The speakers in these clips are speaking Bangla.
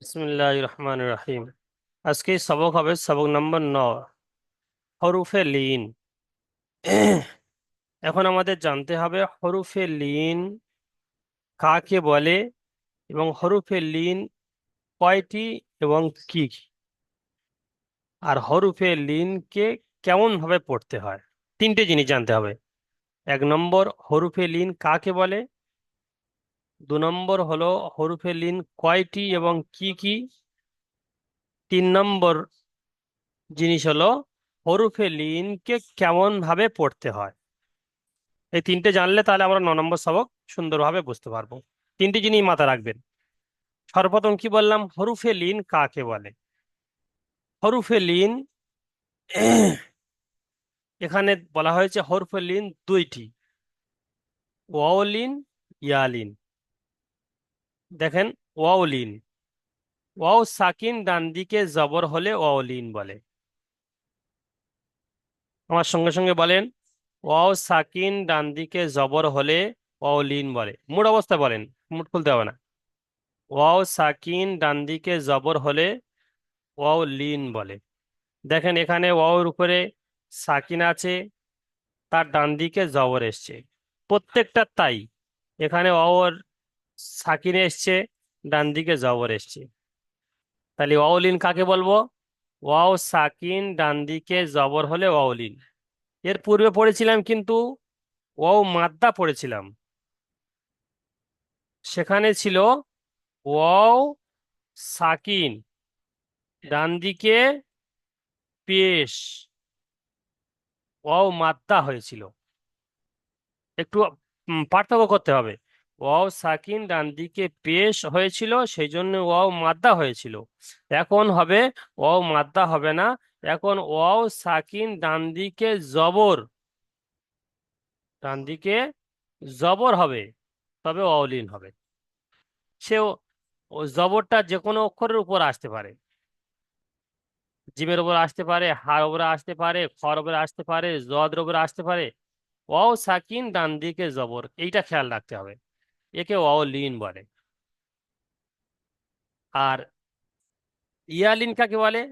বিসমিল্লাহির রহমানির রহিম। আজকে সবক হবে সবক নম্বর 9, হরুফে লিন। এখন আমাদের জানতে হবে হরুফে লিন কাকে বলে এবং হরুফে লিন কয়টি এবং কি কি? আর হরুফে লিনকে কেমন ভাবে পড়তে হয়, তিনটে জিনিস জানতে হবে। 1 নম্বর, হরুফে লিন কাকে বলে। 2 নম্বর হলো হরুফে লিন কয়টি এবং কি কি। 3 নম্বর জিনিস হলো হরুফে লিনকে কেমন ভাবে পড়তে হয়। এই তিনটে জানলে তাহলে আমরা 9 নম্বর সবক সুন্দরভাবে বুঝতে পারবো। তিনটি জিনিস মাথায় রাখবেন। সর্বপ্রথম কি বললাম, হরুফে লিন কাকে বলে। হরুফে লিন এখানে বলা হয়েছে হরুফে লিন দুইটি, ওয়াও লিন, ইয়া লিন। দেখেন, ওয়াও লিন, ওয়াও সাকিন ডান দিকে জবর হলে ওয়াও লিন বলে। আমার সঙ্গে সঙ্গে বলেন, ওয়াও সাকিন ডান দিকে জবর হলে ওয়াও লিন বলে। মুড অবস্থা বলেন, মুড খুলতে হবে না। ওয়াও সাকিন ডান দিকে জবর হলে ওয়াও লিন বলে। দেখেন, এখানে ওয়াওর উপরে সাকিন আছে, তার ডান দিকে জবর এসছে, প্রত্যেকটা তাই। এখানে ওয়াওর সাকিন এসছে, ডান দিকে জবর এসছে। তাহলে ওয়াওলিন কাকে বলবো? ওয়াও সাকিন ডান দিকে জবর হলে ওয়াওলিন। এর পূর্বে পড়েছিলাম কিন্তু ওয়াও মাদ্দা পড়েছিলাম, সেখানে ছিল ওয়াও সাকিন ডান দিকে পেশ, ওয়াও মাদ্দা হয়েছিল। একটু পার্থক্য করতে হবে। ওয়াও সাকিন ডান দিকে পেশ হয়েছিল, সেই জন্য ওয়াও মাদ্দা হয়েছিল। এখন হবে ওয়াও মাদ্দা হবে না, এখন ওয়াও সাকিন ডান দিকে জবর, ডান দিকে জবর হবে, তবে ওয়াওলিন হবে। সেও ও জবরটা যে কোনো অক্ষরের উপর আসতে পারে, জিমের উপর আসতে পারে, হার উপরে আসতে পারে, খর উপরে আসতে পারে, জদের উপরে আসতে পারে। ওয়াও সাকিন ডান দিকে জবর, এইটা খেয়াল রাখতে হবে। একে ওয়াওলিন বলে। আর ইয়ালিন কাকে বলে?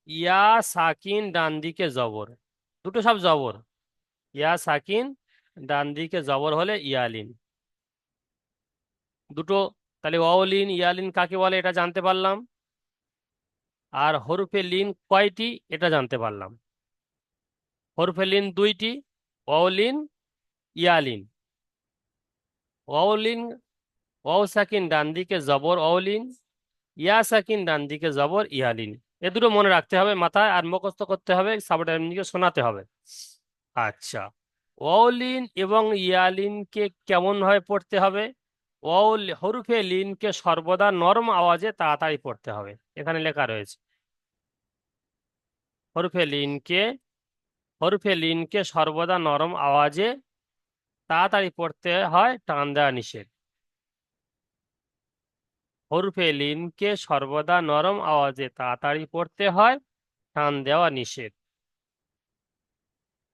ইয়া সাকিন ডান দিকে জবর, দুটো সব জবর। ইয়া সাকিন ডান দিকে জবর হলে ইয়ালিন, দুটো। তাহলে ওয়াওলিন ইয়ালিন কাকে বলে এটা জানতে পারলাম। আর হরফে লিন কয়টি এটা জানতে পারলাম। হরফে লিন দুইটি, ওয়াওলিন, ইয়ালিন। ওয়াওলিন, ওয়াও সাকিন ডান দিকে জবর ওয়াওলিন, ইয়া সাকিন ডান দিকে জবর ইয়ালিন। এ দুটো মনে রাখতে হবে মাথায়, আর মুখস্থ করতে হবে, সাবটাইমকে শোনাতে হবে। আচ্ছা, ওয়াওলিন এবং ইয়ালিনকে কেমন ভাবে পড়তে হবে? হরফে লিনকে সর্বদা নরম আওয়াজে তাড়াতাড়ি পড়তে হবে। এখানে লেখা রয়েছে, হরফে লিনকে হরফে লিনকে সর্বদা নরম আওয়াজে তাড়াতাড়ি পড়তে হয়, টান দেওয়া নিষেধ। হরফে লিনকে সর্বদা নরম আওয়াজে তাড়াতাড়ি পড়তে হয়, টান দেওয়া নিষেধ।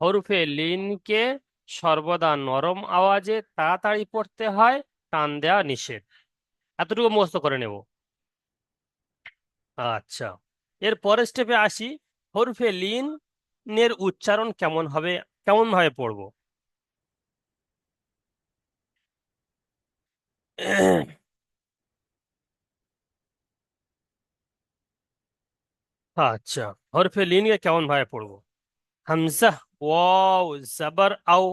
হরফে লিনকে সর্বদা নরম আওয়াজে তাড়াতাড়ি পড়তে হয়, টান দেওয়া নিষেধ। এতটুকু মুখস্থ করে নেব। আচ্ছা, এর পরের স্টেপে আসি। হরফে লিন এর উচ্চারণ কেমন হবে, কেমন ভাবে পড়বো। আচ্ছা, হরফে লিনকে কেমন ভাবে পড়বো। হামজা, ওয়াও, জবর আও,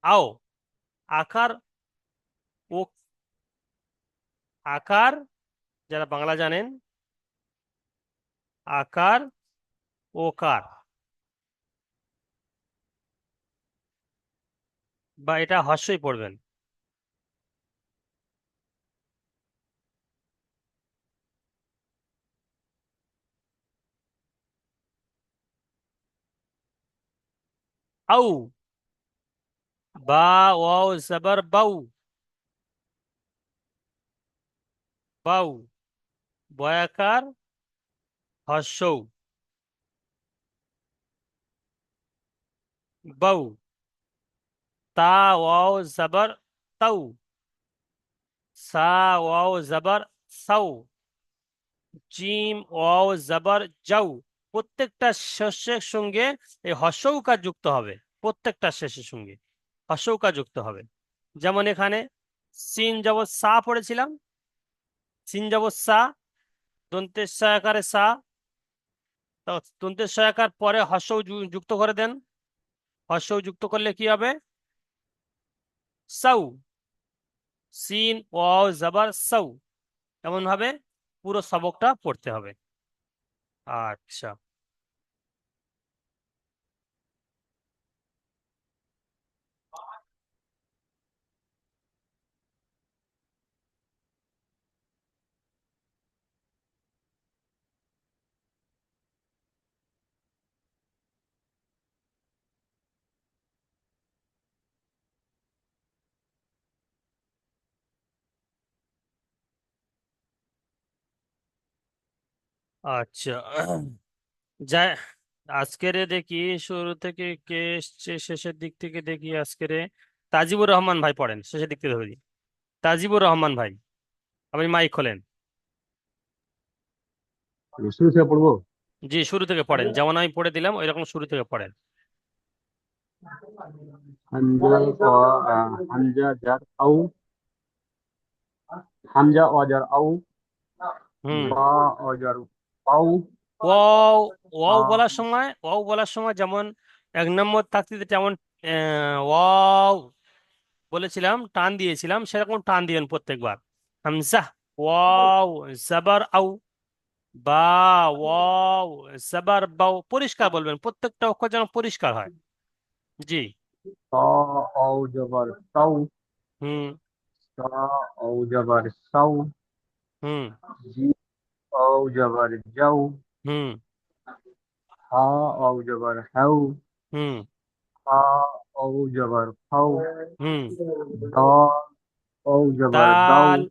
আও, আকার, ও, আকার, যারা বাংলা জানেন, আকার, ওকার, বা এটা হর্ষই পড়বেন। আউ, বা, ওয়াও জবর বাউ, বাউ, বয়াকার, হর্ষৌ, বাউ, তা, ওয়াও জবর তাউ, সা, ওয়াও জবর সাউ, জিম ওয়াও জাবার যাও, প্রত্যেকটা শেষের সঙ্গে এই হর্ষৌকার যুক্ত হবে, প্রত্যেকটা শেষের সঙ্গে হর্ষৌকার যুক্ত হবে। যেমন এখানে সিন যাব সা পড়েছিলাম, সিন যাব সা, দন্তের সয়াকারে সা, তো দন্তের সয়াকার পরে হর্ষৌ যুক্ত করে দেন, হর্ষৌ যুক্ত করলে কি হবে? সাউ, সিন ওয়াও জাবার সাউ, এমন ভাবে পুরো সবকটা পড়তে হবে। আচ্ছা। আচ্ছা, যাই, আজকের দেখি শুরু থেকে কে এসছে, শেষের দিক থেকে দেখি আজকের। তাজিবুর রহমান ভাই পড়েন, শেষের দিক থেকে ধরি। তাজিবুর রহমান ভাই, আপনি মাইক খোলেন। শুরু থেকে পড়বো। জি, শুরু থেকে পড়েন, যেমন আমি পড়ে দিলাম ওই রকম শুরু থেকে পড়েন। হামজা ও হামজা জার আউ, হামজা অজার আউ, হুম। বা অজার আউ, ওয়াও, ওয়াও আ বলার সময়, ওয়াও বলার সময় যেমন 1 নম্বর তাকতিতে যেমন ওয়াও বলেছিলাম, টান দিয়েছিলাম, সেরকম টান দিবেন প্রত্যেকবার। হামজা ওয়াও জাবার আউ, বা ওয়াও জাবার বাও, পরিষ্কার বলবেন, প্রত্যেকটা অক্ষর যেন পরিষ্কার হয়। জি। তা আউ জবর তাউ, হুম। সা আউ জবর সাউ, হুম। জি আউ জবর যাও, হুম। হা আউ জবর হাউ, হুম। হা আউ জবর ফাউ, হুম। দা আউ জবর দাউ, দাল,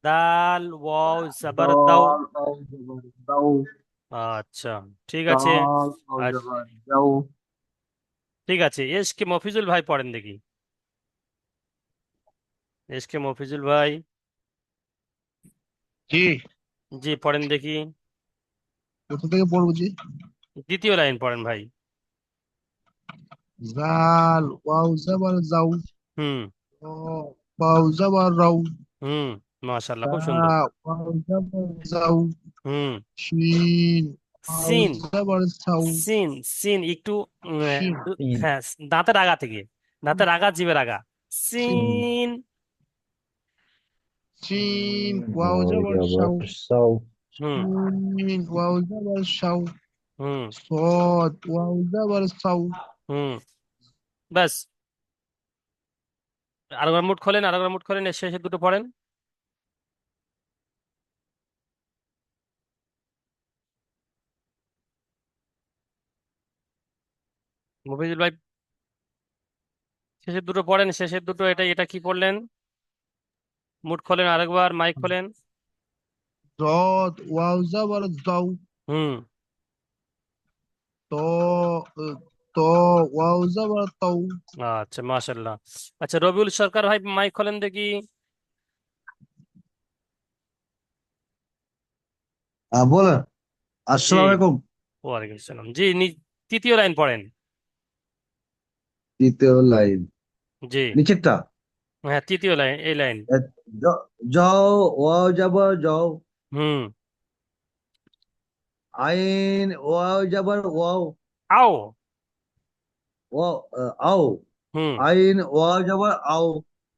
দাল ওয়াও জাবার দাও। দাল আউ জবর দাউ, আচ্ছা, ঠিক আছে। দাল আউ আর জবর যাও। ঠিক আছে, এস কে মফিজুল ভাই পড়েন দেখি। এস কে মফিজুল ভাই, জি। জি পড়েন দেখি। কোথা থেকে পড়বো জি? দ্বিতীয় লাইন পড়েন ভাই। জাল ওয়াও জাবার যাও, হুম। র ওয়াও জাবার রাও, হুম। মাশাআল্লাহ, রা খুব সুন্দর। ওয়াও জাবার যাও, হুম। শিন ওয়াও সিন, জাবার ছাও, সিন, সিন একটু শিন হ্যাঁ, দাঁতের আগা থেকে, দাঁতের আগা জিভের আগা, শিন সিন। শিন ওয়াও জাবার শাও, হুম। শিন ওয়াও জাবার শাও, হুম। সদ ওয়াও জাবার সাও। হুম। ব্যাস, আরেকবার মুট খোলেন, আরেকবার মুট খোলেন, এর শেষে দুটো পড়েন। মফিজুল ভাই, শেষের দুটো পড়েন, শেষের দুটো, এটা এটা কি পড়লেন? মুট খোলেন, আরেকবার মাইক খোলেন। সদ ওয়াও জাবার যাও, হুম। ত তো ওয়াও জাবার তাও। আচ্ছা, মাশাল্লাহ। আচ্ছা, রবিউল সরকার ভাই মাইক খোলেন দেখি। বলেন। জি, আসসালামু আলাইকুম। ওয়ালাইকুম আসসালাম। জি, তৃতীয় লাইন পড়েন। তৃতীয় লাইন, জি। নিচেরটা। হ্যাঁ, তৃতীয় লাইন, এই লাইন। এ, যাও ওয়াও যাবার যাও, হুম। আইন ওয়াও যাবার ওয়াও, আও। ওয়াও আও, হুম। আইন ওয়াও যাবার আও,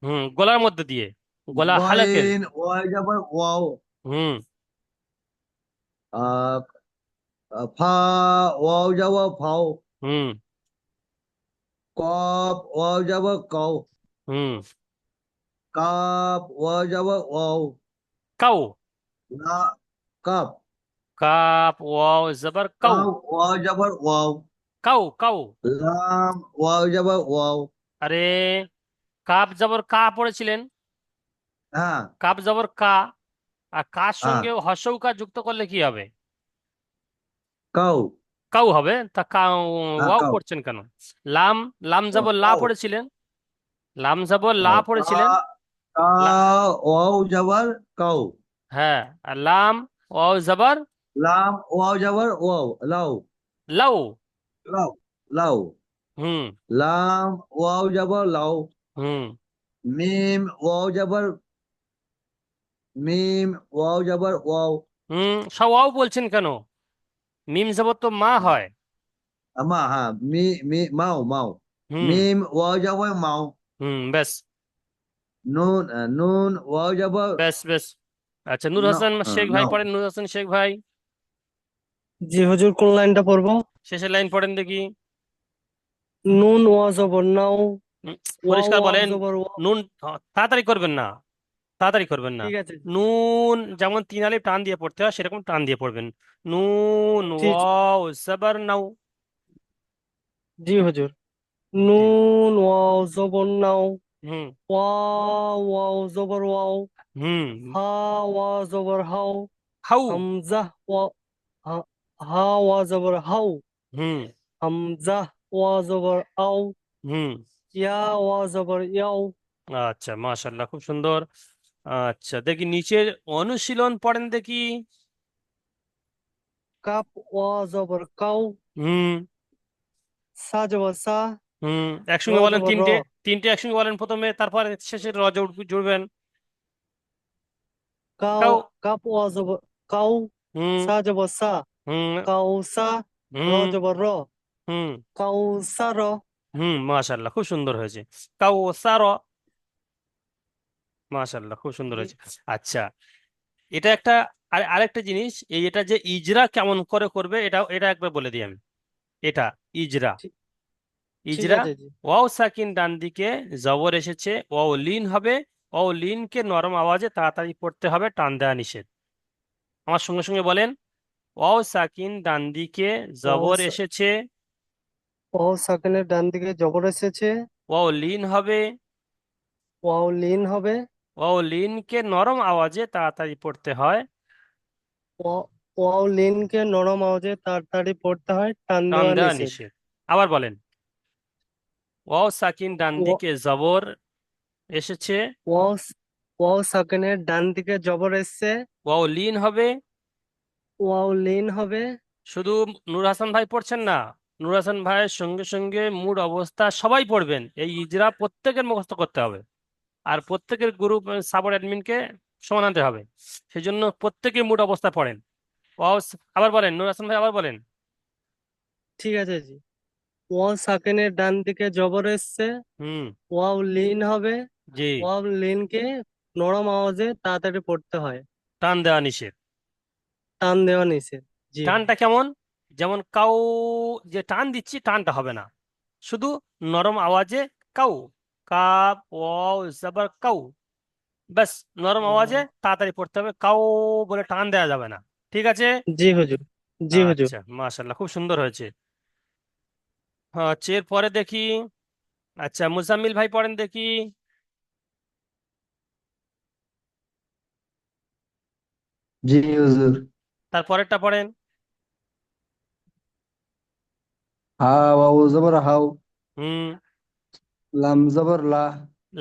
হুম, গলার মধ্যে দিয়ে, গলা হালাকের। গইন ওয়াও যাবার ওয়াও, হুম। আহ, ফা ওয়াও যাবার ফাও, হুম। কফ ওয়াও যাবার কাও, হুম। কাপ ওয়াও যাবার ওয়াও, কাউ, লা কাপ, কাপ ওয়াও জবর কাউ, কাপ ওয়াও যাবার ওয়াও, কাউ কাউ। লাম ওয়াও যাবার ওয়াও। আরে, কাপ জবর কা পড়েছিলেন, হ্যাঁ। কাপ জবর কা, আর কার হ্যাঁ। সঙ্গে হর্ষৌকার যুক্ত করলে কি হবে? কাউ। কাউ হবে, তা কাউ হ্যাঁ, ওয়াও কাউ। পড়ছেন কেন? লাম, লাম ও, জবর লা কাউ। পড়েছিলেন, লাম জবর ও, লা কা পড়েছিলেন। কা লা, ওয়াও যাবার কাউ। হ্যাঁ, আর লাম, ওয়াও জবর লাম ওয়াও যাবার ওয়াও লাউ লাউ। লাউ লাউ হুম লাম ওয়াও যাবার লাউ হুম মিম ওয়াও যাবার মিম ওয়াও যাবার ওয়াও সব ওয়াও বলছেন কেন? মিম জবর তো মা হয়। আমা হ্যাঁ মি মি মাও মাও হুম মিম ওয়াও যাবার মাও বেশ নুন নুন ওয়াও যাবার বেশ বেশ। আচ্ছা, নূর হাসান শেখ ভাই নাও পড়েন, নূর হাসান শেখ ভাই জি হুজুর, কোন লাইনটা পড়বো? শেষের লাইন পড়েন দেখি। নুন ওয়া জবর নাও, ওয়াও পরিষ্কার ওয়াও বলেন। জবর ওয়াও। নুন, তাড়াতাড়ি করবেন না, তাড়াতাড়ি করবেন না। ঠিক আছে জি। নুন যেমন তিন আলিফ টান দিয়ে পড়তে হয় সেরকম টান দিয়ে পড়বেন। নুন জি জি ওয়াও জবর নাও। জি হুজুর। জি। নুন ওয়াও জবর নাও, হুম ওয়াও ওয়াও জবর ওয়াও, হুম হা ওয়া জবর হাও, হাউ। হামজা ওয়া হা, হা ওয়া জবর হাও, হুম হামজা ওয়া জবর আও, হুম ইয়া ওয়া জবর ইয়াও। আচ্ছা, মাশাল্লাহ, খুব সুন্দর। আচ্ছা, দেখি নিচের অনুশীলন পড়েন দেখি। কাপ ওয়া জবর কাও, হুম সা জবর সা, হুম র একসঙ্গে বলেন জবর র, তিনটে। তিনটে একসঙ্গে বলেন প্রথমে, তারপরে শেষে জুড়বেন। কাও, কাউ। কাপ ওয়া জবর কাও, হুম সা জবর সা, হুম কাউসা, র হুম জবর র, হুম কাউসার। মাশাল্লাহ, খুব সুন্দর হয়েছে। কাউ সার। মাশাল্লাহ, খুব সুন্দর জি হয়েছে। আচ্ছা, এটা একটা আরেকটা জিনিস, এটা যে ইজরা কেমন করে করবে, এটা এটা একবার বলে দিই আমি। এটা ইজরা। ঠিক ঠিক ইজরা, আছে জি। ওয়াও সাকিন ডান দিকে জবর এসেছে, ওয়াও লিন হবে। ওয়াও লিনকে নরম আওয়াজে তাড়াতাড়ি পড়তে হবে, টান দেওয়া নিষেধ। আমার সঙ্গে সঙ্গে বলেন, ওয়াও সাকিন ডান দিকে ওয়াও জবর এসেছে, ওয়াও সাকিনের ডান দিকে জবর এসেছে, ওয়াও লিন হবে। ওয়াও লিন হবে। ওয়াও লিনকে নরম আওয়াজে তাড়াতাড়ি পড়তে হয়, ওয়াও লিনকে নরম আওয়াজে তাড়াতাড়ি পড়তে হয়, টান টান দেওয়া দেওয়া নিষেধ। নিষেধ। আবার বলেন, ওয়াও সাকিন ডান ওয়া- দিকে জবর এসেছে, ওয়াও ওয়াও সাকিনের ডান দিকে জবর এসেছে, ওয়াও লিন হবে। ওয়াও লিন হবে। শুধু নূর হাসান ভাই পড়ছেন না, নূর হাসান ভাইয়ের সঙ্গে সঙ্গে মুড অবস্থা সবাই পড়বেন। এই ইজরা প্রত্যেকের মুখস্থ করতে হবে, আর প্রত্যেকের গ্রুপ সাপোর্ট অ্যাডমিনকে সমান আনতে হবে। সেই জন্য প্রত্যেকে মুড অবস্থা পড়েন। ওয়াও আবার বলেন, নূর হাসান ভাই আবার বলেন। ঠিক আছে জি। ওয়াও সাকিনের ডান দিকে জবর এসেছে, হুম ওয়াও লিন হবে। জি। ওয়াও লিনকে নরম আওয়াজে তাড়াতাড়ি পড়তে হয়, টান দেওয়া নিষেধ। টান দেওয়া নিষেধ। জি টানটা কেমন? যেমন কাউ, যে টান দিচ্ছি টানটা হবে না, শুধু নরম আওয়াজে কাউ। কাপ ওয়াও জবর কাউ, ব্যাস। নরম আওয়াজে হুজুর। তাড়াতাড়ি পড়তে হবে, কাউ বলে টান দেওয়া যাবে না। ঠিক আছে। জি হুজুর। জি হুজুর। আচ্ছা, মাশাল্লাহ, খুব সুন্দর হয়েছে। আচ্ছা, এর পরে দেখি। আচ্ছা, মুজাম্মিল ভাই পড়েন দেখি। জি হুজুর তারপরেরটা পড়েন। হা ওয়াও জবর হাও হুম লাম জবর লা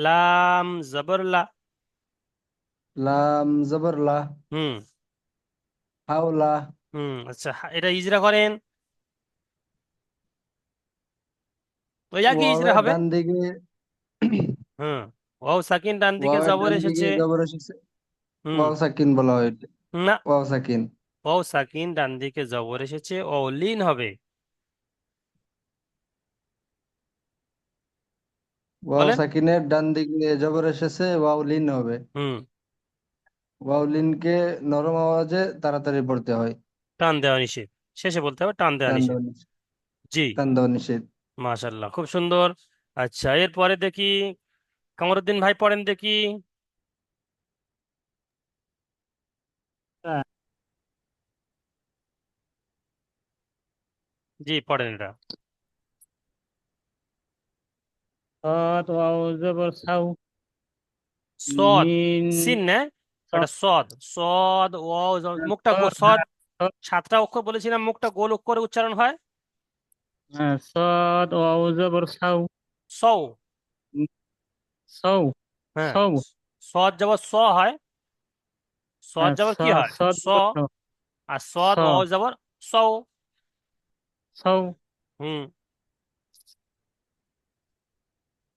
লাম জবর লা। লাম জবর লা হুম হাওলা আচ্ছা, এটা ইজরা করেন। ওই একই ইজরা ওয়াওয়ের হবে। ডান দিকে হুম ওয়াও সাকিন ডান দিকে ওয়াওয়ের জবর ডান দিকে এসেছে। জবর এসেছে হুম ওয়াও সাকিন বলা হয় এটা। না, ওয়াও সাকিন ওয়াও সাকিন ডান দিকে জবর এসেছে, ওয়াও লিন হবে। ওয়াও বলেন। সাকিনের ডান দিকে জবর এসেছে ওয়াও লিন হবে হুম ওয়াও লিনকে নরম আওয়াজে তাড়াতাড়ি পড়তে হয় টান দেওয়া নিষেধ। শেষে বলতে হবে টান দেওয়া টান নিষেধ। দেওয়া নিষেধ জি। টান দেওয়া নিষেধ মাশাল্লাহ, খুব সুন্দর। আচ্ছা, এরপরে দেখি, কামরুদ্দিন ভাই পড়েন দেখি। জি, পড়েন এটা। صاد واو زبر سو সদ, ميم সিন না, صاد এটা সদ। সদ ওয়াও মুখটা صاد সদ। صاد 7টা অক্ষর বলেছিলাম, মুখটা গোল করে উচ্চারণ হয়। صاد واو زبر سو সৌ। سو হ্যাঁ, سو সদ যাবার স হয়, সদ জবর কি হয়? সদ স। বর্ণ, আর স, সদ ওয়াও জবর সও। সৌ, হুম।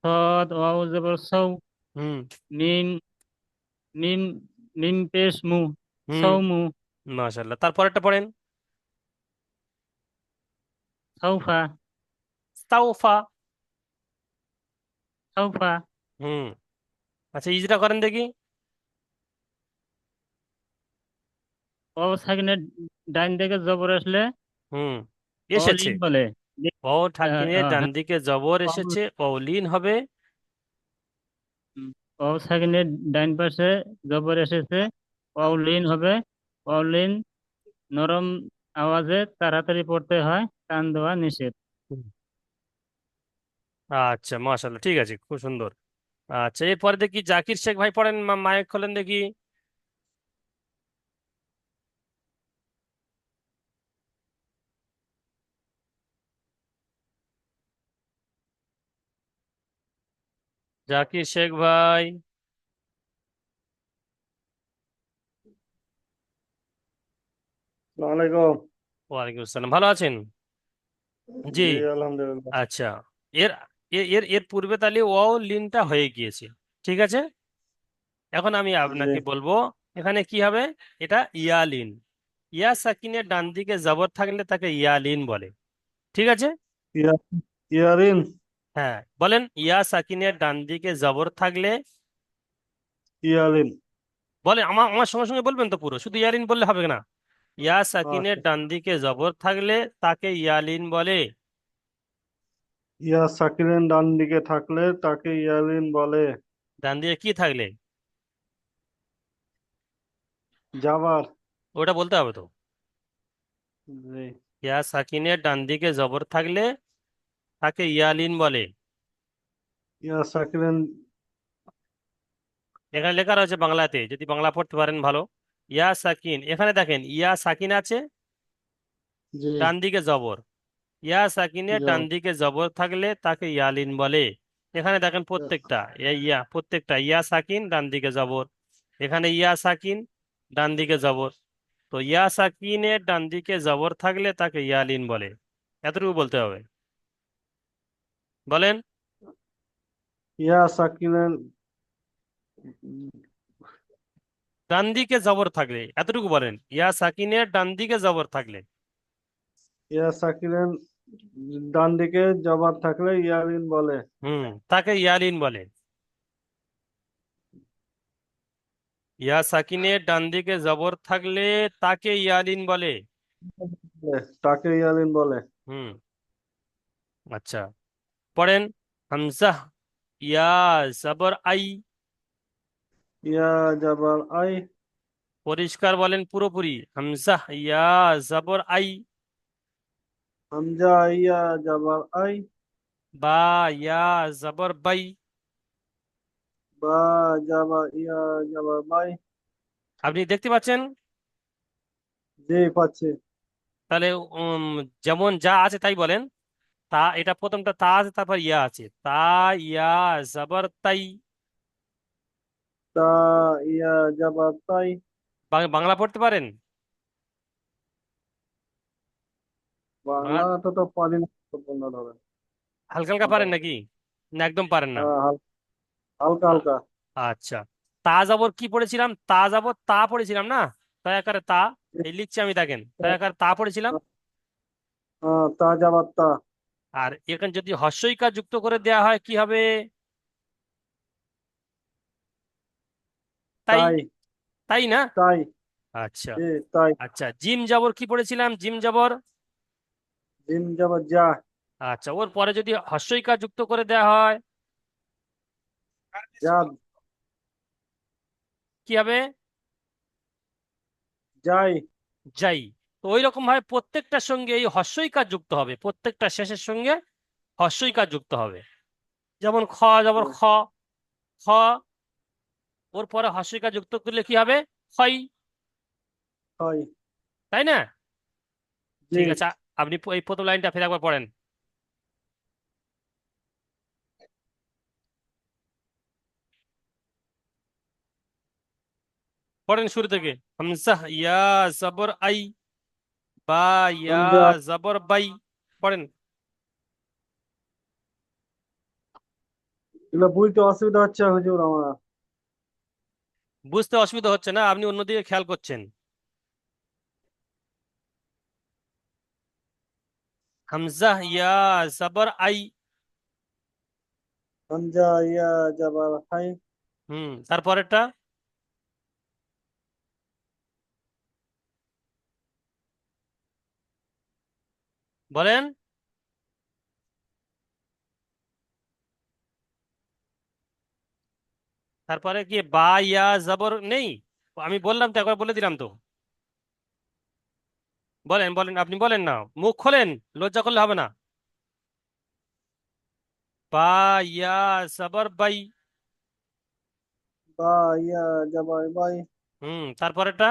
সদ ওয়াও জবর সৌ, হুম। মিম, মিম, মিম পেশ মু, হুম। সৌমু, মাশাআল্লাহ, তারপরেরটা পড়েন। সৌফা, ইস্তাউফা। সৌফা, হুম। আচ্ছা, ইজরা করেন দেখি। ওয়াও সাকিনের ডাইন দিকে জবর আসলে হুম। এসেছে। অলিন বলে। ওয়াও ঠাকিনের ডান দিকে জবর এসেছে, অলিন হবে। ওয়াও সাকিনের ডাইন পাশে জবর এসেছে, অলিন হবে। অলিন নরম আওয়াজে তাড়াতাড়ি পড়তে হয়, টান দেওয়া নিষেধ। হুম। আচ্ছা, মাশাআল্লাহ, ঠিক আছে, খুব সুন্দর। আচ্ছা, এরপরে দেখি জাকির শেখ ভাই পড়েন, মাইক খোলেন দেখি। জাকির শেখ ভাই। ওয়ালাইকুম। ওয়ালাইকুম আসসালাম, ভালো আছেন? জি। জি আলহামদুলিল্লাহ। আচ্ছা, এর এর এর এর পূর্বে তাহলে ওয়াও লিনটা হয়ে গিয়েছে। ঠিক আছে, এখন আমি জি আপনাকে বলবো এখানে কি হবে। এটা ইয়ালিন। ইয়া সাকিনের ডান দিকে জবর থাকলে তাকে ইয়ালিন বলে। ঠিক আছে। ইয়া ইয়ারিন। হ্যাঁ, বলেন, ইয়া সাকিনের ডান দিকে জবর থাকলে। ইয়ারিন। বলে, আমার আমার সঙ্গে সঙ্গে বলবেন তো, পুরো শুধু ইয়ালিন বললে হবে না। ইয়া সাকিনের আচ্ছা। ডান দিকে জবর থাকলে তাকে ইয়ালিন বলে। ইয়া সাকিরের ডান দিকে থাকলে তাকে ইয়ারিন বলে। ডান দিকে কি থাকলে? জাবার। ওটা বলতে হবে তো। জি। ইয়া সাকিনের ডান দিকে জবর থাকলে তাকে ইয়ালিন বলে। ইয়া সাকিরের। এখানে লেখা রয়েছে বাংলাতে, যদি বাংলা পড়তে পারেন ভালো। ইয়া সাকিন, এখানে দেখেন ইয়া সাকিন আছে, জি। ডান দিকে জবর। ইয়া সাকিনের যা ডান দিকে জবর থাকলে তাকে ইয়ালিন বলে। এখানে দেখেন প্রত্যেকটা, ইয়া প্রত্যেকটা ইয়া সাকিন ডান দিকে জবর। এখানে ইয়া সাকিন ডান দিকে জবর। তো ইয়া সাকিনের ডান দিকে জবর থাকলে তাকে ইয়ালিন বলে। এতটুকু বলতে হবে। বলেন। ইয়া সাকিরের। ডান দিকে জবর থাকলে, এতটুকু বলেন, ইয়া সাকিনের ডান দিকে জবর থাকলে। ইয়া সাকিরের ডান দিকে জবার থাকলে ইয়ারিন বলে। তাকে ইয়ালিন বলে। ইয়া সাকিনের ডান দিকে জবর থাকলে তাকে ইয়ালিন বলে। তাকে ইয়ারিন বলে। হুম। আচ্ছা, পড়েন। হামজা ইয়া জবর আই। ইয়া জাবার আই। পরিষ্কার বলেন, পুরোপুরি। হামজা ইয়া জবর আই। হামজা ইয়া জাবার আই। বা ইয়া জবর বাই। বা জাবা ইয়া জাবার বাই। আপনি দেখতে পাচ্ছেন? জি পাচ্ছি। তাহলে যেমন যা আছে তাই বলেন। তা, এটা প্রথমটা তা আছে, তারপর ইয়া আছে। তা ইয়া জবর তাই। তা ইয়া জাবার তাই। বাংলা পড়তে পারেন? বাংলা বাংলাটা তো পারি না সম্পূর্ণ ধরে। হালকা হালকা পারেন মোটামুটি। নাকি, না একদম পারেন না? হ্যাঁ, হালকা আ- হালকা। আচ্ছা, তা যাবর কি পড়েছিলাম? তা যাবর তা পড়েছিলাম না? তাই আকারে তা। এই লিখছি আমি, দেখেন, তাই আকারে তা পড়েছিলাম। তা যাবার তা। আর এখানে যদি হর্ষইকার যুক্ত করে দেয়া হয় কি হবে? তাই। তাই। তাই না? তাই। আচ্ছা। জি তাই। আচ্ছা, জিম যাবর কি পড়েছিলাম? জিম যাবর। জিম যাবার যা। আচ্ছা, ওর পরে যদি হর্ষইকার যুক্ত করে দেয়া হয় যা। কি হবে? যাই। যাই। তো ওই রকম ভাবে প্রত্যেকটার সঙ্গে এই হর্ষইকার যুক্ত হবে, প্রত্যেকটা শেষের সঙ্গে হর্ষইকার যুক্ত হবে। যেমন খ যাবর খ। খ, ওর পরে হর্ষইকার যুক্ত করলে কি হবে? ক্ষয়। হয়। তাই না? জি। ঠিক আছে, আপনি এই প্রথম লাইনটা ফের একবার পড়েন। পড়েন শুরু থেকে। হামজা ইয়া জবর আই, বা ইয়া হামজা জবর বাই। পড়েন। এগুলো বুঝতে অসুবিধা হচ্ছে হুজুর আমার। বুঝতে অসুবিধা হচ্ছে না, আপনি অন্যদিকে খেয়াল করছেন। হামজা ইয়া জবর আই। হামজা ইয়া জাবার হাই। তারপরেরটা বলেন। তারপরে কি বা ইয়া জবর নেই? আমি বললাম তো, একবার বলে দিলাম তো। বলেন বলেন, আপনি বলেন না, মুখ খোলেন, লজ্জা করলে হবে না। বা ইয়া জবর বাই। বা ইয়া জাবার বাই। তারপরেরটা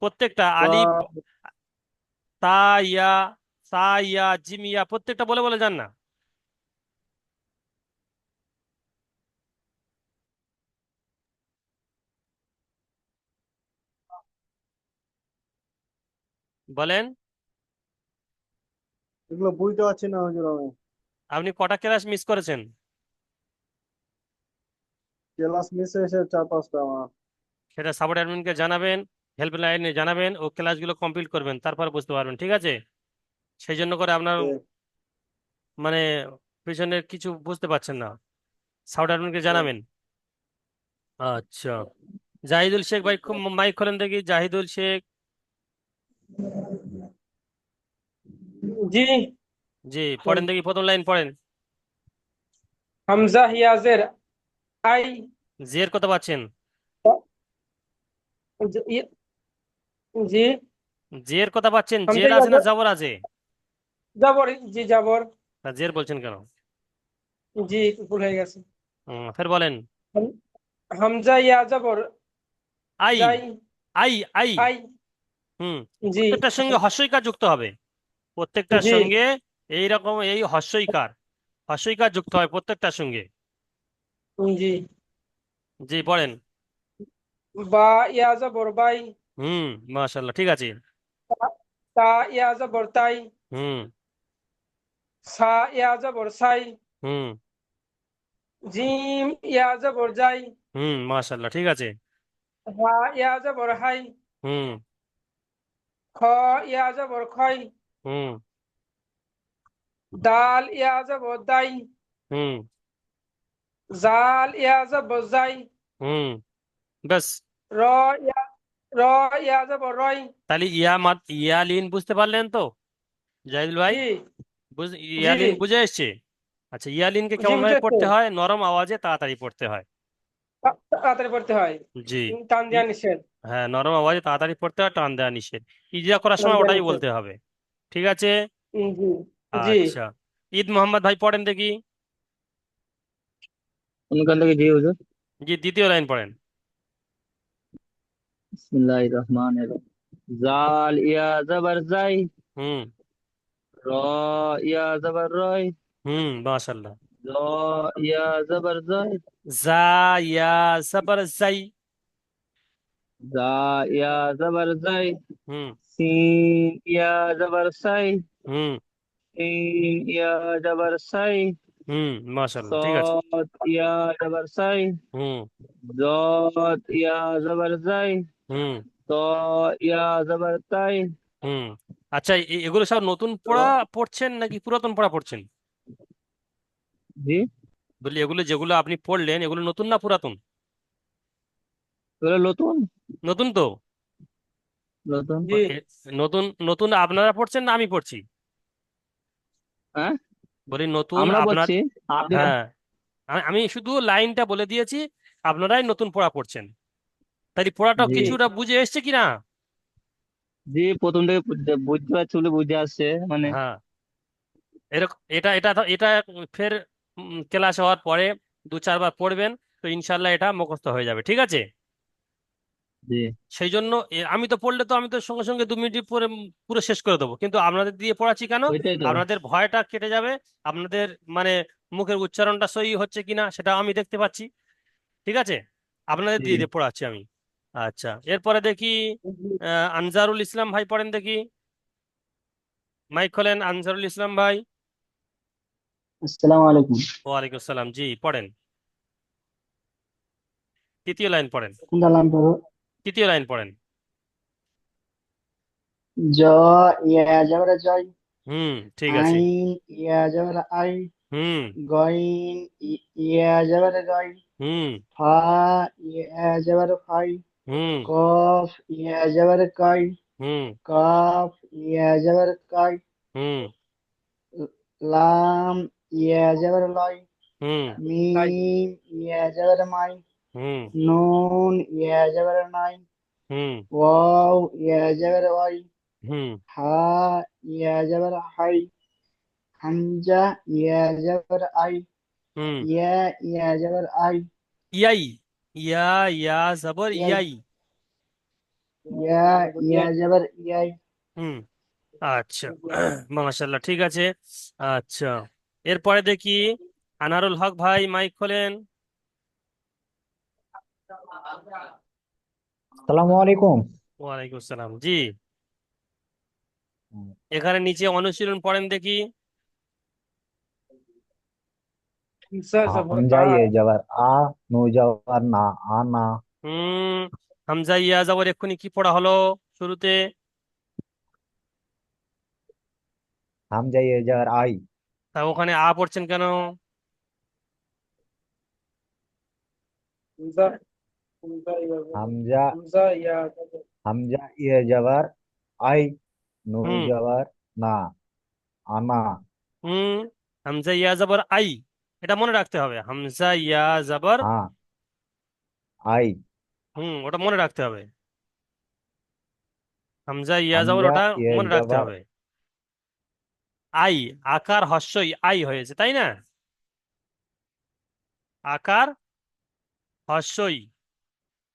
প্রত্যেকটা বা আলিফ, তা ইয়া, সা ইয়া, জিম ইয়া, প্রত্যেকটা বলে বলে যান না। বলেন। এগুলো বুঝতে পারছি না হুজুর আমি। আপনি কটা ক্লাস মিস করেছেন? ক্লাস মিস হয়েছে 4-5টা আমার। সেটা সাপোর্ট অ্যাডমিনকে জানাবেন, হেল্পলাইনে জানাবেন, ও ক্লাসগুলো কমপ্লিট করবেন, তারপর বুঝতে পারবেন, ঠিক আছে? সেই জন্য করে আপনার ঠিক মানে পিছনের কিছু বুঝতে পারছেন না, সাপোর্ট অ্যাডমিনকে ঠিক। জানাবেন। আচ্ছা, জাহিদুল শেখ ভাই, মাইক খোলেন দেখি, জাহিদুল শেখ। জি। জি, পড়েন দেখি, প্রথম লাইন পড়েন। হামজা হিয়াজের আই। জের কত পাচ্ছেন? জি। জের কথা পাচ্ছেন? হামজা জের আছে না হিয়াজের জবর আছে? জাবর, জি জাবর। তা জের বলছেন কেন? জি, ভুল হয়ে গেছে। ফের বলেন। হামজা ইয়া জাবর আই, যাই। I, I. আই। হুম জি। প্রত্যেকটার সঙ্গে হস্যইকার যুক্ত হবে, প্রত্যেকটার জি। সঙ্গে এই রকম এই হস্যইকার, হস্যইকার যুক্ত হয় প্রত্যেকটার সঙ্গে। জি। জি, পড়েন। বা ইয়া জাবর বাই। মাশাআল্লাহ, ঠিক আছে। তা ইয়া জাবর তাই। হুম সা ইয়া জাবর সাই। হুম জিম ইয়া জাবর যাই। মাশাআল্লাহ, ঠিক আছে। হা ইয়া জাবর হাই। হুম খ ইয়া জাবর খয়। হুম দাল ইয়া জাবর দাই। হুম জাল ইয়া জাবর যাই। হুম ব্যাস। র ইয়া র ইয়া জাবর রয়। তাহলে ইয়ালিন বুঝতে পারলেন তো জাহিদুল ভাই? জি। জি। জি। ইয়ালিন বুঝে এসছে? আচ্ছা, ইয়ালিনকে জি কেমন ভাবে বুঝেছে। পড়তে হয়? নরম আওয়াজে তাড়াতাড়ি পড়তে হয়। তাড়াতাড়ি পড়তে হয়। জি। টান ই দেওয়া নিষেধ। হ্যাঁ, নরম আওয়াজে তাড়াতাড়ি পড়তে হয়, টান দেওয়া নিষেধ। ইজা করার টান সময় দেওয়া ওটাই নিষেধ। বলতে হবে, ঠিক আছে? জি। জি। আচ্ছা, ঈদ মোহাম্মদ ভাই পড়েন দেখি। কোনখান থেকে? জি হুজুর। জি, দ্বিতীয় লাইন পড়েন। বিসমিল্লাহির রহমানির রহিম। জাল ইয়া জাবার জাই, হুম র ইয়া জাবার রয়, মাশাআল্লাহ। জ ইয়া জাবার জয়, জা ইয়া জবর জাই। জা ইয়া জাবার জাই, হুম সিন ইয়া জাবার সাই, হুম সিন ইয়া জাবার সাই, মাশাআল্লাহ, ঠিক আছে। সদ ইয়া জাবার সাই, হুম জদ ইয়া জাবার জাই, হুম ত ইয়া জাবার তাই। হুম আচ্ছা, এগুলো সব নতুন পড়া পড়ছেন নাকি পুরাতন পড়া পড়ছেন? জি, বলি, এগুলো যেগুলো আপনি পড়লেন, এগুলো নতুন না পুরাতন? এগুলো নতুন। নতুন তো। নতুন। জি। এ- নতুন নতুন আপনারা পড়ছেন না আমি পড়ছি? হ্যাঁ, বলি নতুন আমরা আপনার। বলছি। আপনি? হ্যাঁ, আমি শুধু লাইনটা বলে দিয়েছি, আপনারাই নতুন পড়া পড়ছেন। তাই পড়াটা জি। কিছুটা বুঝে এসছে কিনা? জি, প্রথম থেকে বুঝতে পারছি বলে বুঝে আসছে মানে। হ্যাঁ, এরকম এটা এটা এটা ফের ক্লাস হওয়ার পরে 2-4 বার পড়বেন, তো ইনশাল্লাহ এটা মুখস্থ হয়ে যাবে, ঠিক আছে? জি, সেই জন্য আমি তো পড়লে তো আমি তো সঙ্গে সঙ্গে 2 মিনিট পরে পুরো শেষ করে দেবো, কিন্তু আপনাদের দিয়ে পড়াচ্ছি কেন? ওইটাই তো। আপনাদের ভয়টা কেটে যাবে, আপনাদের মানে মুখের উচ্চারণটা সহি হচ্ছে কিনা সেটা আমি দেখতে পাচ্ছি, ঠিক আছে? আপনাদের জি, দিয়ে দিয়ে পড়াচ্ছি আমি। আচ্ছা, এরপরে দেখি জি আনজারুল ইসলাম ভাই পড়েন দেখি। মাইক খোলেন আনজারুল ইসলাম ভাই। আসসালামু আলাইকুম। ওয়ালাইকুম আসসালাম, জি পড়েন। তৃতীয় লাইন পড়েন। কোনটা লাইন পড়ো? তৃতীয় লাইন পড়েন। জ ইয়া যাবরে জয়, ঠিক আছে। আইন ইয়া যাবরে আই, হুম গইন ইয়া যাবরে গই, হুম ফা ইয়া যাবরে ফাই, হুম কফ ইয়া যাবরে কাই, হুম কাফ ইয়া যাবরে কাই, হুম লাম ইয়া যাবরে লাই, হুম লাই মিম ইয়া যাবরে মাই, হুম নুন ইয়া যাবরে নাই, হুম ওয়াও ইয়া যাবরে ওয়াই, হুম হা ইয়া যাবরে হাই, হামজা ইয়া যাবর আই, হুম ইয়া ইয়া যাবর আই, ইয়াই। ইয়া ইয়া জবর ইয়াই, ইয়াই। ইয়া ইয়া ইয়াই যাবর ইয়াই। হুম আচ্ছা, মাশাআল্লাহ, ঠিক আছে। আচ্ছা, এরপরে দেখি আনারুল হক ভাই, মাইক খোলেন। আসসালামু আলাইকুম। ওয়ালাইকুম আসসালাম, জি। এখানে নিচে অনুশীলন পড়েন দেখি। হামজা জবর হামজা আ ইয়ে যাবার আ, নু যাবার না, আনা। হুম হামজা ইয়া জবর এক্ষুনি কি পড়া হলো শুরুতে? হামজা ইয়ে যাবার আই। তা ওখানে আ পড়ছেন কেন? হামজা হামজা ইয়া জবর হামজা হামজা ইয়া জবর হামজা ইয়ে যাবার আই, নু হুম যাবার না, আনা। হুম হামজা ইয়া জবর আই, এটা মনে রাখতে হবে। হামজা ইয়া জবর হ্যাঁ, আই। ওটা মনে রাখতে হবে। হামজা ইয়া জবর হামজা ওটা ইয়ে মনে রাখতে যাবার হবে। আই, আকার হস্যই আই হয়েছে, তাই না? আকার হস্যই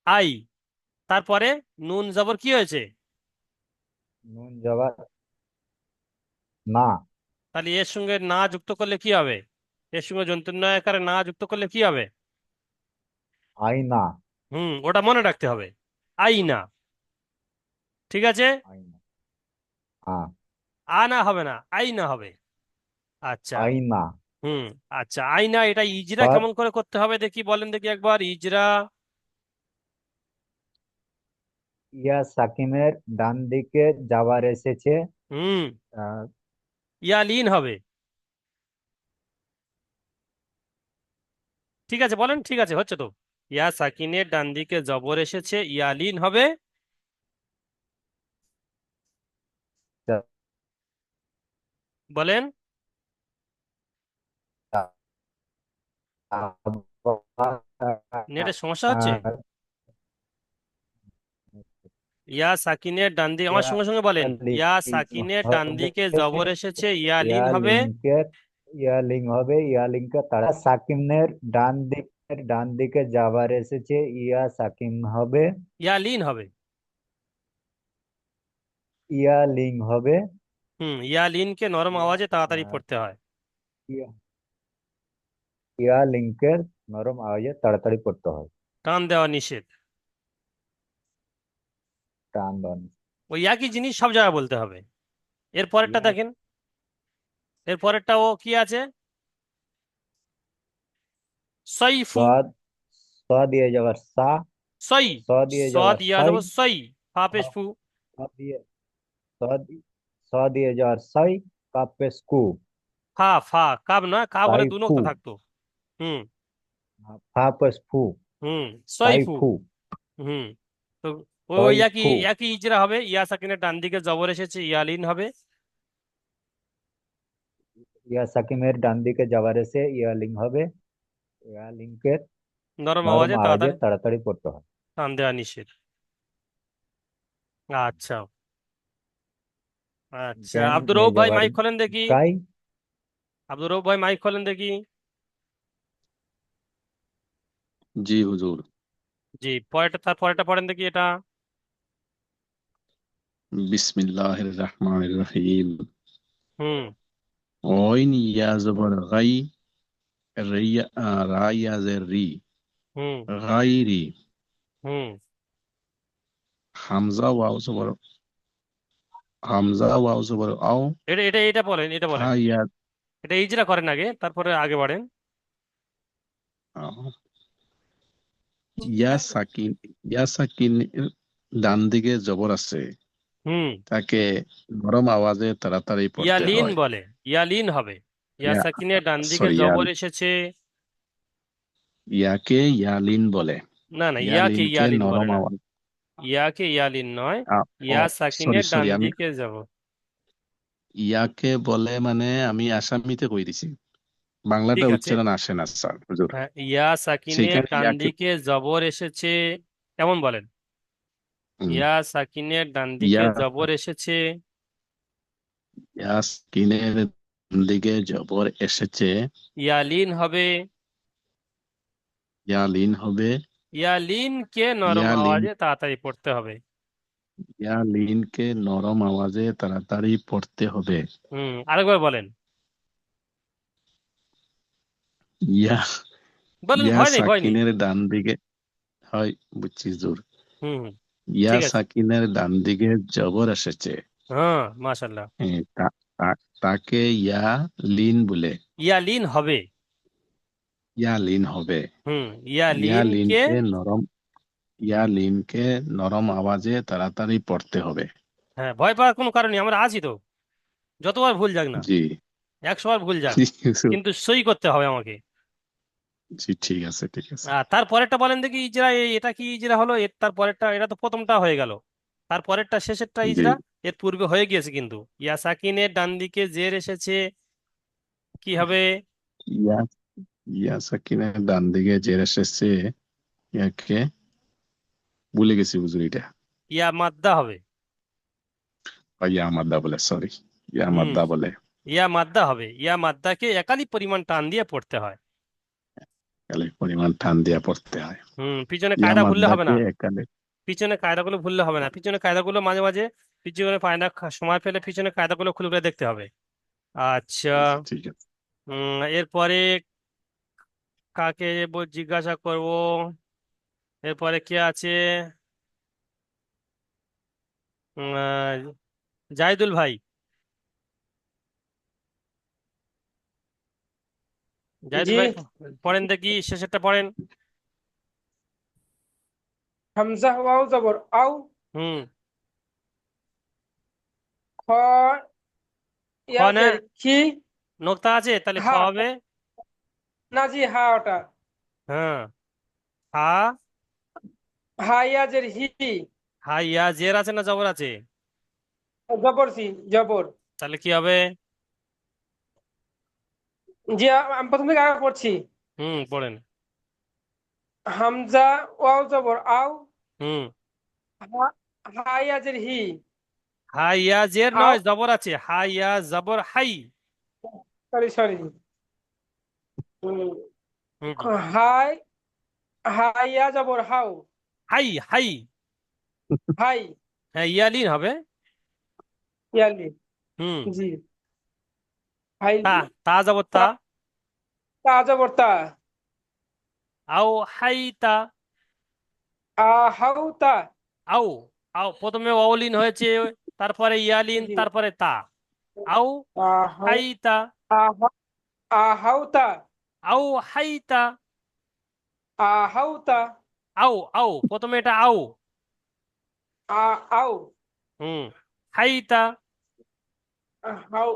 আই, তারপরে নুন জবর কি হয়েছে? নুন যাবার না, তাহলে এর সঙ্গে না যুক্ত করলে কি হবে? এর সঙ্গে যন্তন্নয় আকারে না যুক্ত করলে কি হবে? আই না। ওটা মনে রাখতে হবে। আই না, ঠিক আছে। আই না, হ্যাঁ, আ না হবে না, আই না হবে। আচ্ছা। আই না। হুম আচ্ছা, আই না, এটা ইজরা সদ কেমন করে করতে হবে দেখি, বলেন দেখি একবার ইজরা। ইয়া সাকিনের ডান দিকে যাবার এসেছে। হুম আহ, ইয়া লিন হবে, ঠিক আছে বলেন, ঠিক আছে, হচ্ছে তো। ইয়া সাকিনের ডান দিকে জবর এসেছে, ইয়া লিন হবে। বলেন। নেটের সমস্যা হচ্ছে? ইয়া সাকিনের ডান দিকে, আমার সঙ্গে সঙ্গে বলেন। ইয়া সাকিনের ডান হবে, দিকে জবর এসেছে, ইয়া লিন ইয়া হবে। লিঙ্কের ইয়া লিঙ্ক হবে, ইয়া লিঙ্কের তারা সাকিনের ডান দিকে যাবার এসেছে, ইয়া সাকিন হবে, ইয়া লিন হবে। ইয়া লিঙ্ক হবে। ইয়া লিনকে নরম ইয়া আওয়াজে তাড়াতাড়ি আহ, পড়তে হয়। ইয়া ইয়া লিঙ্কের নরম আওয়াজে তাড়াতাড়ি পড়তে হয়। টান দেওয়া নিষেধ। টান বান। ওই একই জিনিস সব জায়গায় বলতে হবে। এর পরেরটা ইয়া দেখেন, এর পরেরটা ও কি আছে? সইফু। সদ স দিয়ে যাবার সা, সই, স দিয়ে সদ যাবার ইয়া সাই, যাব সই, ফা স পেশ ফু। স দিয়ে স দি- স দিয়ে যাওয়ার সাই, কাপে স্কু, ফা ফা কাব না, কাব হলে সাই দু ফু, নোক্তা থাকতো। হুম ফাপেস ফু, হুম সাই সইফু। ফু, হুম তো ওই সাই একই ফু। একই ইজরা হবে। ইয়া সাকিনের ডান দিকে জবর এসেছে, ইয়া লিন হবে। ইয়া সাকিমের ডান দিকে যাবার এসে ইয়া লিঙ্ক হবে, ইয়া লিঙ্কের নরম নরম আওয়াজে আওয়াজে তাড়াতাড়ি তাড়াতাড়ি পড়তে হয়। টান দেওয়া নিষেধ। আচ্ছা আচ্ছা, দেন আব্দুর ইয়ে রউফ ভাই যাবার মাইক খোলেন দেখি। গাই। আব্দুর রউফ ভাই মাইক খোলেন দেখি। জি হুজুর। জি, পরেরটা, তার পরেরটা পড়েন দেখি এটা। বিসমিল্লাহির রহমানির রহিম। হুম গইন ইয়া জবর গাই, রা ইয়া জের রি, হুম গাইরি। হুম হামজা ওয়াও জবর হামজা ওয়াও জবর আও, এটা বলেন, এটা হা বলেন, ইয়া এটা ইজরা করেন আগে, তারপরে আগে বাড়েন। আহ, ইয়া সাকিন, ইয়া সাকিন ডান দিকে জবর আছে, হুম, তাকে নরম আওয়াজে তাড়াতাড়ি পড়তে ইয়ালিন হয়। বলে, ইয়ালিন হবে। ইয়া ইয়া সাকিনের ডান দিকে সরি জবর এসেছে। ইয়াকে ইয়ালিন বলে, না না, ইয়াকে ইয়ালিনকে ইয়ালিন বলে নরম না, আওয়াজ ইয়াকে ইয়ালিন নয়, ও ইয়া সরি সাকিনের ডান সরি, আমি দিকে যাব। ইয়াকে বলে মানে আমি আসামিতে কই দিছি, বাংলাটা ঠিক আছে, উচ্চারণ আসে না স্যার হুজুর। হ্যাঁ, ইয়া সাকিনের সেইখানে ডান ইয়াকে দিকে জবর এসেছে, কেমন বলেন? উম, ইয়া সাকিনের ডান দিকে ইয়া জবর এসেছে, ইয়াসকিনের দিকে জবর এসেছে, ইয়ালিন হবে। ইয়ালিন হবে, ইয়ালিনকে নরম ইয়ালিন আওয়াজে তাড়াতাড়ি পড়তে হবে। ইয়ালিনকে নরম আওয়াজে তাড়াতাড়ি পড়তে হবে। আরেকবার বলেন, ইয়া বলেন, ইয়া ভয় নেই, ভয় নেই। সাকিনের ডান দিকে, হয় বুঝছি জোর, হুম হুম, ইয়া ঠিক আছে, সাকিনের ডান দিকে জবর এসেছে, হ্যাঁ, মাশাল্লাহ। তাকে ইয়া লিন বলে, ইয়ালিন হবে। ইয়া লিন হবে, হুম, ইয়া ইয়ালিনকে, লিনকে নরম ইয়া লিনকে নরম আওয়াজে তাড়াতাড়ি পড়তে হবে। হ্যাঁ, ভয় পাওয়ার কোনো কারণ নেই, আমরা আছি তো। যতবার ভুল যাক না, জি 100 বার ভুল যাক, জি হুজুর, কিন্তু সই করতে হবে আমাকে। জি ঠিক আছে ঠিক আছে। তার পরেরটা বলেন দেখি, ইজরা, এটা কি ইজরা হলো? এর তার পরেরটা, এটা তো প্রথমটা হয়ে গেল, তার পরেরটা শেষেরটা জি ইজরা। এর পূর্বে হয়ে গিয়েছে কিন্তু। ইয়া সাকিনের ডান দিকে জের এসেছে, কি হবে? ইয়া ইয়া সাকিনের ডান দিকে জের এসেছে, ইয়াকে ভুলে গেছি হুজুর এটা। ইয়া মাদ্দা হবে। ইয়া মাদ্দা বলে, সরি, ইয়া হুম, মাদ্দা বলে, ইয়া মাদ্দা হবে। ইয়া মাদ্দাকে একালি পরিমাণ টান দিয়ে পড়তে হয়। একালে পরিমাণ টান দিয়া পড়তে হয়। পিছনে ইয়া কায়দা ভুললে হবে মাদ্দাকে না, একালে, পিছনে কায়দাগুলো ভুললে হবে না, পিছনে কায়দাগুলো মাঝে মাঝে, পিছনে পায়না সময় পেলে পিছনে কায়দাগুলো খুলে খুলে দেখতে হবে। আচ্ছা, আচ্ছা ঠিক আছে। এরপরে কাকে জিজ্ঞাসা করব? এরপরে কে আছে? উম, আহ, জাহিদুল ভাই, জাহিদুল জি। ভাই, পড়েন দেখি, শেষেরটা পড়েন। হামজা ওয়াও জবর আও, হুম, খ খ না, ইয়াজের কি, নোক্তা আছে, তাহলে খ হা, হবে। না জি হা ওটা, হ্যাঁ, হা, হা ইয়াজের হি, হা ইয়া জের আছে না জবর আছে? জবর সি, জবর। তাহলে কি হবে? জি, আমি প্রথম থেকে আগে পড়ছি। পড়েন। হামজা ওয়াও জবর আও, হুম, হা, হা ইয়াজের হি, হা ইয়া জের আও, নয়, জবর আছে, হা ইয়া জবর হাই। সরি সরি, হুম হুম, হাই, হা ইয়া জবর হাও, হাই হাই, হাই, হ্যাঁ, ইয়ালিন হবে। ইয়ালি, হুম, জি, হাই, তা, তা জবর তা। তা, তা জবর তা, আও হাই তা। হাউ তা, আও, আও প্রথমে অলিন হয়েছে, তারপরে ইয়ালিন, জি, তারপরে তা। আও হাউ, হাই তা। হাউ তা, আও হাই তা। হাউ তা, আও, আও প্রথমে এটা আও। আও, হুম, হাই তা। হাউ,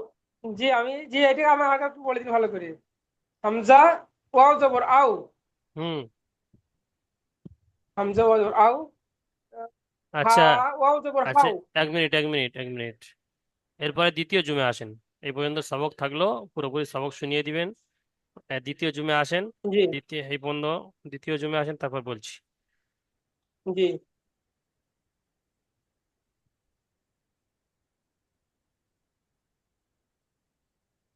জি আমি, জি এটা আমার আগে একটু বলে দিন ভালো করে। হামজা ওয়াও জবর আও, হুম, হামজা ওয়াও জবর আও, হা আচ্ছা, ওয়াও জবর আচ্ছা, হাউ, 1 মিনিট, 1 মিনিট, 1 মিনিট। এরপরে দ্বিতীয় জুমে আসেন। এই পর্যন্ত সবক থাকলো, পুরোপুরি সবক শুনিয়ে দিবেন। দ্বিতীয় জুমে আসেন। জি এই পর্যন্ত দ্বিতীয় জুমে আসেন, তারপর বলছি। জি।